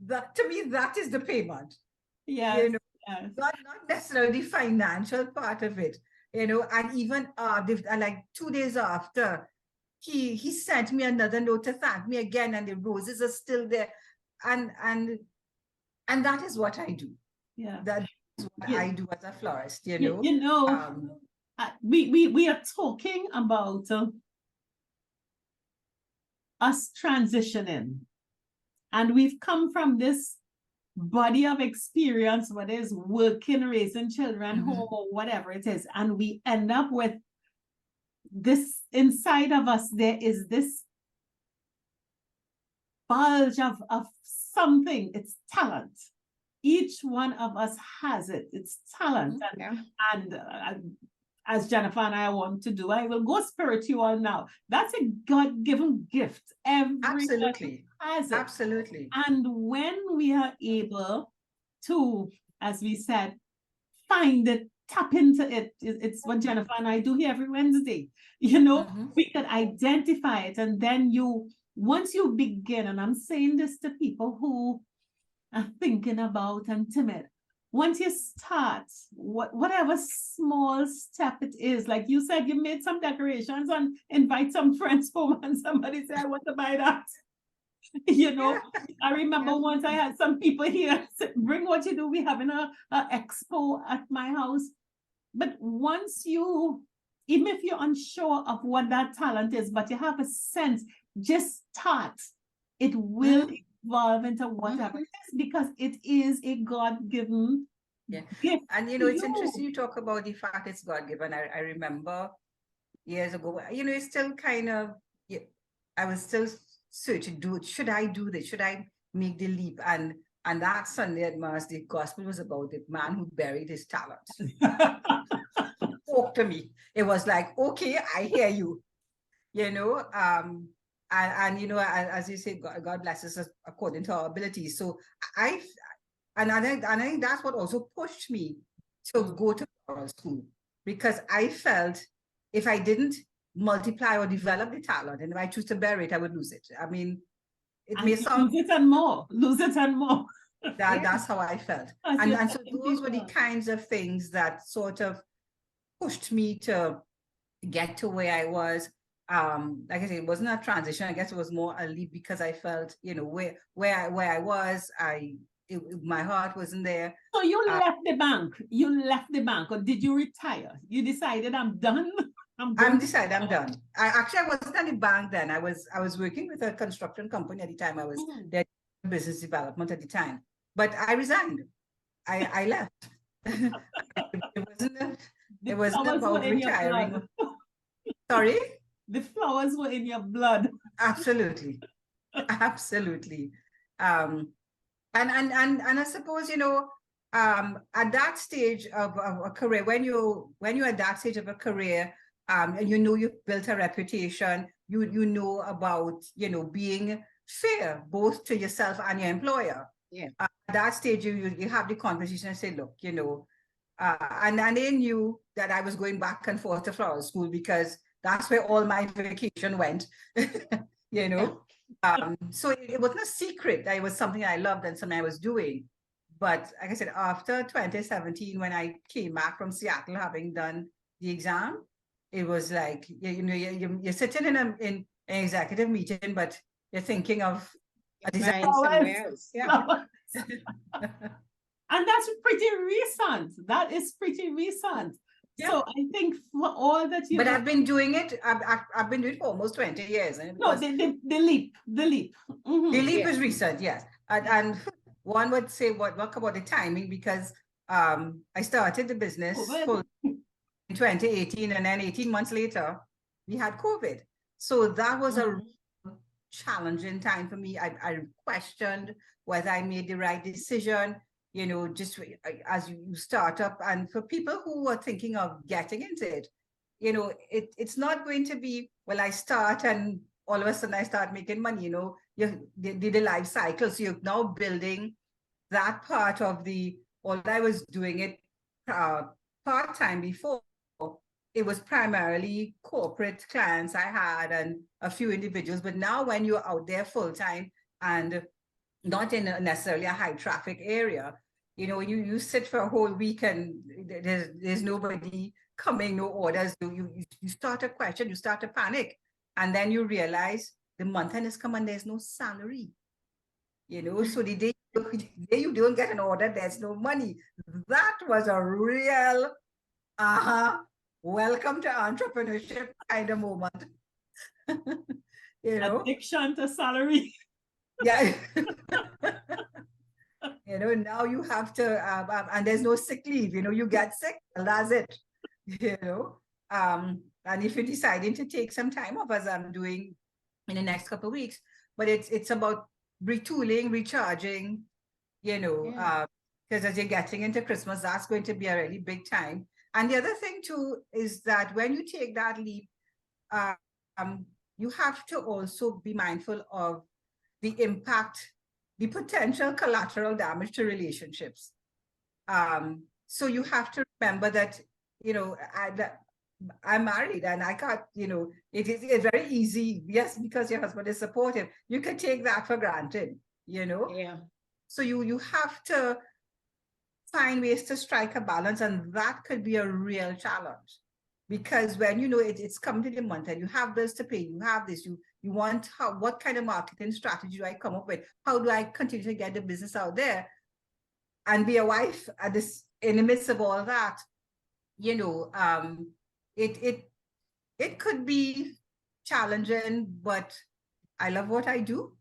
that to me, that is the payment.
Yes.
Not necessarily the financial part of it, and even like 2 days after, he sent me another note to thank me again, and the roses are still there. And that is what I do.
Yeah.
That is what I do as a florist, we
are talking about us transitioning, and we've come from this body of experience, whether it's working, raising children, home, or whatever it is, and we end up with this inside of us. There is this bulge of something. It's talent. Each one of us has it. It's talent. And as Jennifer and I want to do, I will go spiritual now. That's a God-given gift. Everybody has it.
Absolutely.
And when we are able to, as we said, find it, tap into it, it's what Jennifer and I do here every Wednesday. We can identify it, and then once you begin, and I'm saying this to people who are thinking about and timid, once you start, whatever small step it is, like you said, you made some decorations and invite some friends home, and somebody said, I want to buy that. I remember once I had some people here say, bring what you do. We're having a expo at my house. But once even if you're unsure of what that talent is, but you have a sense, just start. It will evolve into whatever it is, because it is a God-given gift.
And it's interesting you talk about the fact it's God-given. I remember years ago, it's still kind of, I was still searching, should I do this? Should I make the leap? And that Sunday at Mass, the gospel was about the man who buried his talent. Spoke to me. It was like, okay, I hear you. As you say, God blesses us according to our abilities. So I think that's what also pushed me to go to floral school, because I felt if I didn't multiply or develop the talent, and if I choose to bury it, I would lose it. I mean, it may sound
lose it and more.
That's how I felt. And so those were the kinds of things that sort of pushed me to get to where I was. Like I said, it wasn't a transition. I guess it was more a leap, because I felt, where I was, my heart wasn't there.
So you left the bank. Or did you retire? You decided, I'm done. I'm done.
I wasn't at the bank then. I was working with a construction company at the time. I was their business development at the time. But I resigned. I left. It wasn't about retiring. Sorry?
The flowers were in your blood.
Absolutely. And I suppose, at that stage of a career, when you're at that stage of a career, and you've built a reputation, you know about, being fair, both to yourself and your employer.
Yeah.
At that stage, you have the conversation and say, look, and they knew that I was going back and forth to floral school, because that's where all my vacation went, So it wasn't a secret. It was something I loved and something I was doing. But like I said, after 2017, when I came back from Seattle, having done the exam, it was like, you're sitting in an executive meeting, but you're thinking of a design somewhere else. Yeah.
And that's pretty recent. That is pretty recent. Yeah. So I think for all that you.
But I've been doing it. I've been doing it for almost 20 years.
No, the leap. Mm-hmm.
The leap is recent, yes. And one would say, what about the timing? Because I started the business in 2018, and then 18 months later, we had COVID. So that was a challenging time for me. I questioned whether I made the right decision. Just as you start up, and for people who are thinking of getting into it, it's not going to be, well, I start and all of a sudden I start making money, you did the life cycle. So you're now building that part of although I was doing it part-time before, it was primarily corporate clients I had and a few individuals. But now when you're out there full-time and not in necessarily a high traffic area, you sit for a whole week and there's nobody coming, no orders. You start to question, you start to panic. And then you realize the month end is come and there's no salary. So the day you don't get an order, there's no money. That was a real welcome to entrepreneurship kind of moment.
Addiction to salary.
Yeah. Now you have to, and there's no sick leave, you get sick, and that's it, and if you're deciding to take some time off, as I'm doing in the next couple of weeks, but it's about retooling, recharging, because as you're getting into Christmas, that's going to be a really big time. And the other thing too is that when you take that leap, you have to also be mindful of the impact, the potential collateral damage to relationships. So you have to remember that, I'm married and I can't, it's very easy. Yes, because your husband is supportive. You can take that for granted,
Yeah.
So you have to find ways to strike a balance, and that could be a real challenge. Because when it's come to the month and you have bills to pay, you have this, you want what kind of marketing strategy do I come up with? How do I continue to get the business out there and be a wife at this in the midst of all that? It could be challenging, but I love what I do.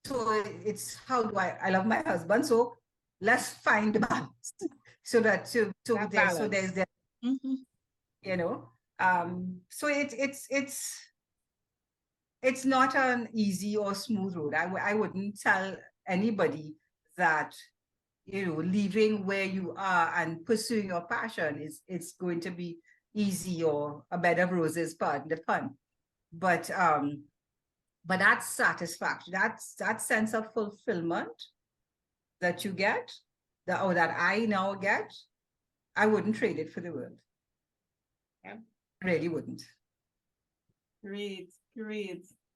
So it's I love my husband. So let's find the balance so that there's that.
Mm-hmm.
So it's not an easy or smooth road. I wouldn't tell anybody that leaving where you are and pursuing your passion it's going to be easy or a bed of roses, pardon the pun. But that satisfaction, that sense of fulfillment that you get, that I now get, I wouldn't trade it for the world.
Yeah.
Really wouldn't.
Great.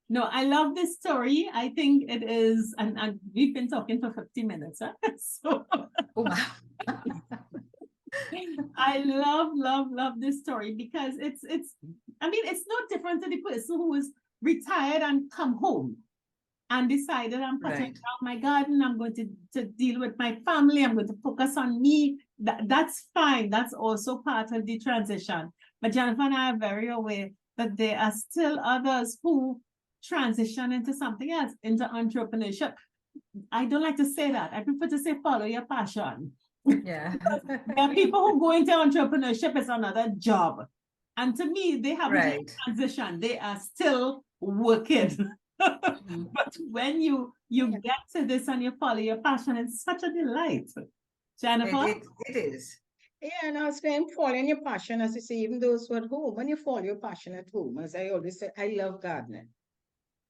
No, I love this story. I think it is, and we've been talking for 50 minutes. Huh? So
Oh, wow.
I love this story because it's no different to the person who is retired and come home and decided I'm cutting out my garden. I'm going to deal with my family. I'm going to focus on me. That's fine. That's also part of the transition. But Jennifer and I are very aware that there are still others who transition into something else, into entrepreneurship. I don't like to say that. I prefer to say follow your passion.
Yeah.
There are people who go into entrepreneurship as another job. And to me, they haven't transitioned. They are still working. But when you get to this and you follow your passion, it's such a delight. Jennifer?
It is.
Yeah, and I was saying, following your passion, as you say, even those who are at home, when you follow your passion at home, as I always say, I love gardening.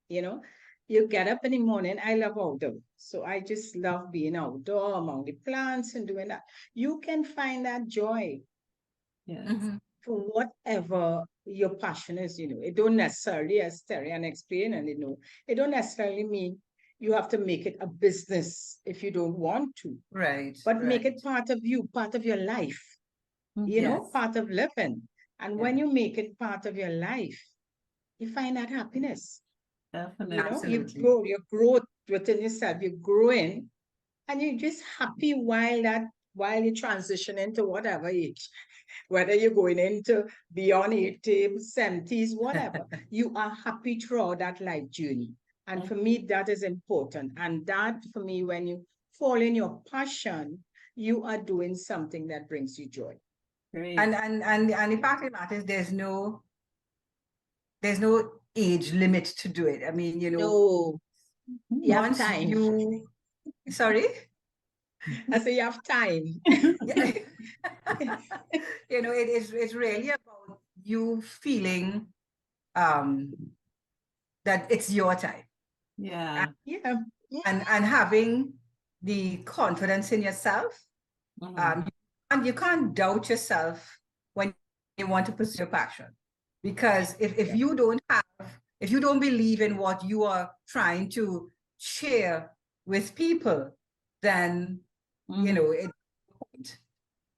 You get up in the morning, I love outdoor. So I just love being outdoor among the plants and doing that. You can find that joy for whatever your passion is, It don't necessarily, as Terian explained, and it don't necessarily mean you have to make it a business if you don't want to.
Right.
But make it part of you, part of your life, part of living. And when you make it part of your life, you find that happiness.
Definitely.
You grow within yourself, you're growing, and you're just happy while you transition into whatever age, whether you're going into beyond 80s, 70s, whatever, you are happy throughout that life journey. And for me, that is important. And that, for me, when you fall in your passion, you are doing something that brings you joy.
Great.
And the fact of the matter is there's no age limit to do it. I mean,
No, you have time.
Sorry?
I say you have time.
It's really about you feeling that it's your time.
Yeah.
Yeah.
And having the confidence in yourself.
Mhm.
You can't doubt yourself when you want to pursue your passion, because if you don't believe in what you are trying to share with people, then you know it.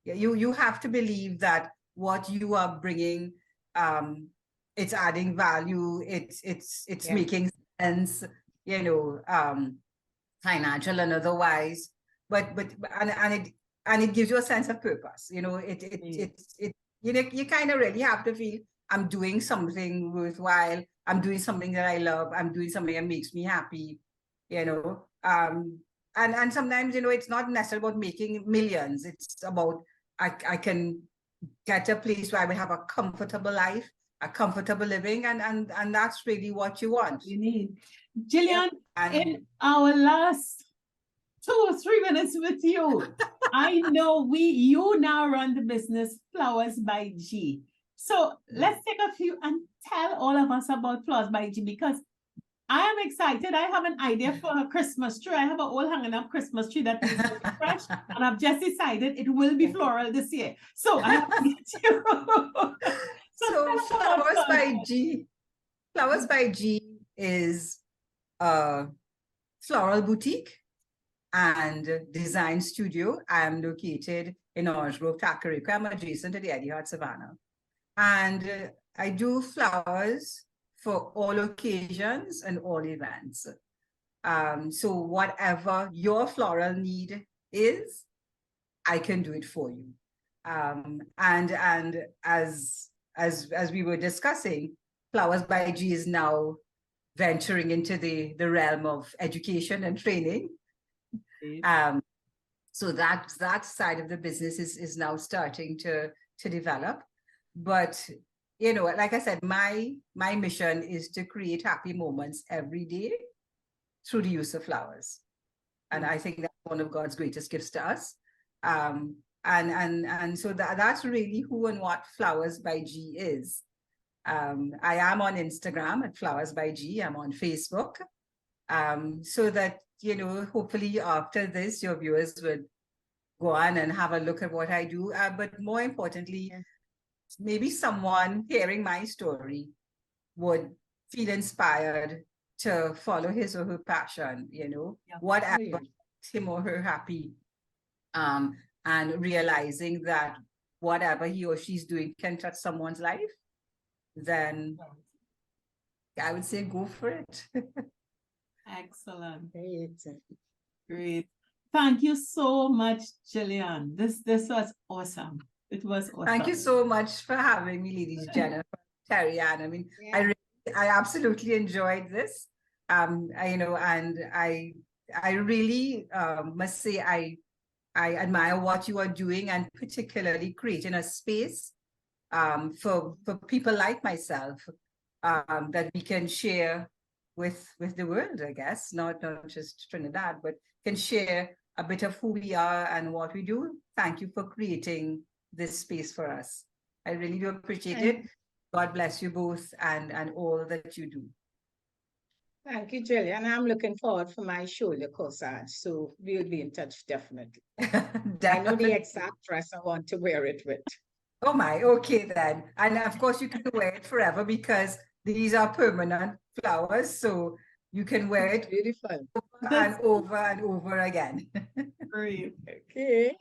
You have to believe that what you are bringing, it's adding value. It's
Yeah.
making sense. You know, financial and otherwise, but and it gives you a sense of purpose. You know, you know, you kind of really have to feel I'm doing something worthwhile. I'm doing something that I love. I'm doing something that makes me happy. You know, and sometimes, you know, it's not necessarily about making millions. It's about I can get a place where I will have a comfortable life, a comfortable living, and that's really what you want.
You need. Gillian,
And
in our last 2 or 3 minutes with you, I know you now run the business Flowers by G. So let's take a few and tell all of us about Flowers by G, because I am excited. I have an idea for a Christmas tree. I have an old hanging up Christmas tree that needs to be fresh, and I've just decided it will be floral this year. So I have to get you.
So Flowers by G is a floral boutique and design studio. I am located in Orange Grove, Tacarigua. I'm adjacent to the Eddie Hart Savannah. And I do flowers for all occasions and all events. So whatever your floral need is, I can do it for you. And as we were discussing, Flowers by G is now venturing into the realm of education and training. So that side of the business is now starting to develop. But you know, like I said, my mission is to create happy moments every day through the use of flowers. And I think that's one of God's greatest gifts to us. And so that's really who and what Flowers by G is. I am on Instagram at Flowers by G. I'm on Facebook. So that, you know, hopefully after this, your viewers would go on and have a look at what I do. But more importantly, maybe someone hearing my story would feel inspired to follow his or her passion, you know, whatever makes him or her happy. And realizing that whatever he or she's doing can touch someone's life, then I would say go for it.
Excellent.
Great.
Great. Thank you so much, Gillian. This was awesome. It was awesome.
Thank you so much for having me, ladies, Jennifer, Terry Ann. I mean, I absolutely enjoyed this. You know, and I really must say I admire what you are doing, and particularly creating a space for people like myself that we can share with the world, I guess, not just Trinidad, but can share a bit of who we are and what we do. Thank you for creating this space for us. I really do appreciate it. God bless you both and all that you do.
Thank you, Gillian. I'm looking forward for my shoulder corsage, so we'll be in touch definitely. I know the exact dress I want to wear it with.
Oh my, okay then. And of course you can wear it forever because these are permanent flowers, so you can wear it
beautiful
over and over again.
Great.
Okay.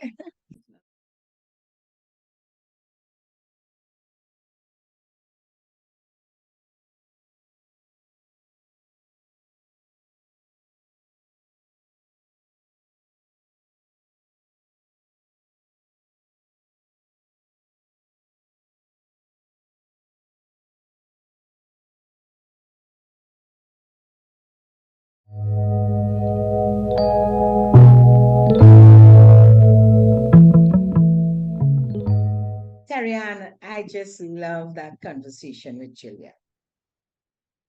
Terry Ann, I just love that conversation with Gillian.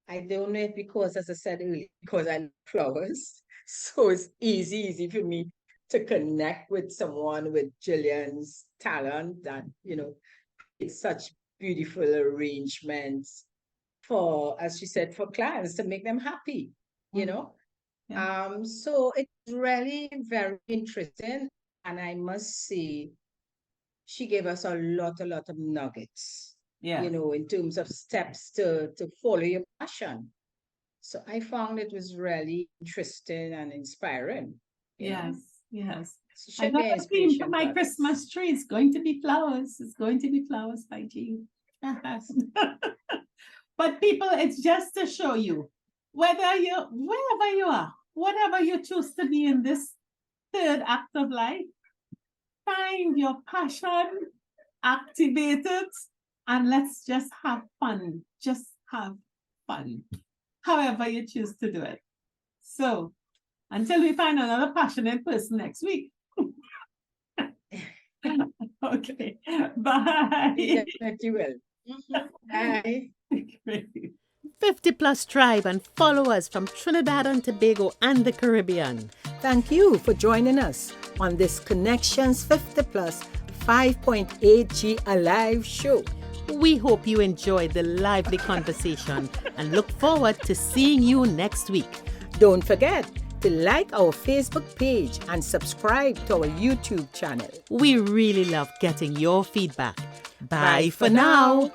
I don't know if because, as I said earlier, because I love flowers, so it's easy for me to connect with someone with Gillian's talent that, you know, it's such beautiful arrangements for, as she said, for clients to make them happy, you know.
Yeah.
So it's really very interesting. And I must say, she gave us a lot of nuggets,
Yeah.
you know, in terms of steps to follow your passion. So I found it was really interesting and inspiring. You know?
Yes, yes.
So
I
should
got
be an
a theme for
inspiration
my
to
Christmas
others.
tree. It's going to be flowers. It's going to be flowers by Jean. But people, it's just to show you wherever you are, whatever you choose to be in this third act of life, find your passion, activate it, and let's just have fun. Just have fun, however you choose to do it. So until we find another passionate person next week. Okay, bye.
You definitely will. Bye.
50 Plus Tribe and followers from Trinidad and Tobago and the Caribbean.
Thank you for joining us on this Connections 50 Plus 5.8G Alive show.
We hope you enjoyed the lively conversation and look forward to seeing you next week.
Don't forget to like our Facebook page and subscribe to our YouTube channel.
We really love getting your feedback. Bye for now.